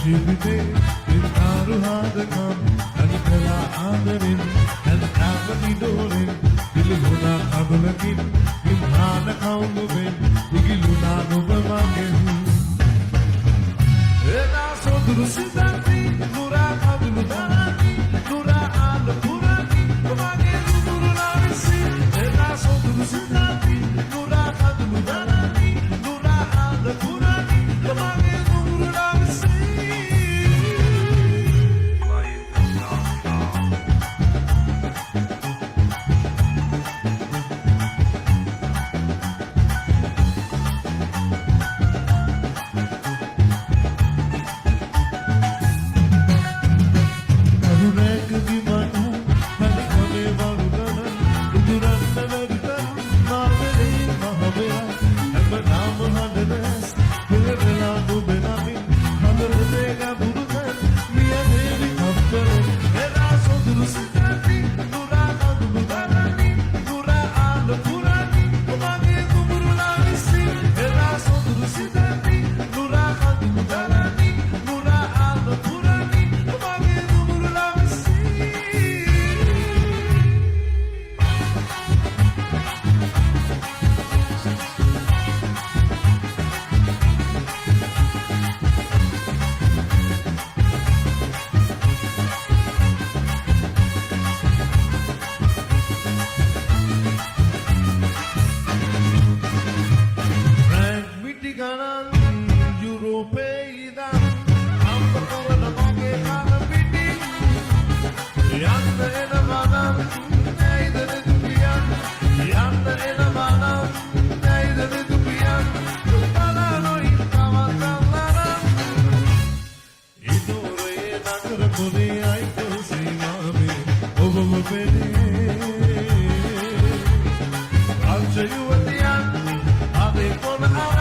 ජීවිතේ විකාරු හදකම් අනිකලා ආදරෙන් නැත්නම් නිදෝරෙන් පිළිගුණා අගලකින් විඥාන කවුළුවෙන් ඉගිලුණා නුඹ මගෙන් එදා සොඳුරු සිතන්ති නුරා කඳුළු දරාති නුරා ආල පුරාති මගේ නුරුලා විසි එදා සොඳුරු සිතන්ති නුරා කඳුළු දරාති නුරා ආල පුරාති මගේ නුරුලා විසි I'll tell you at the end, I'll be for the hour.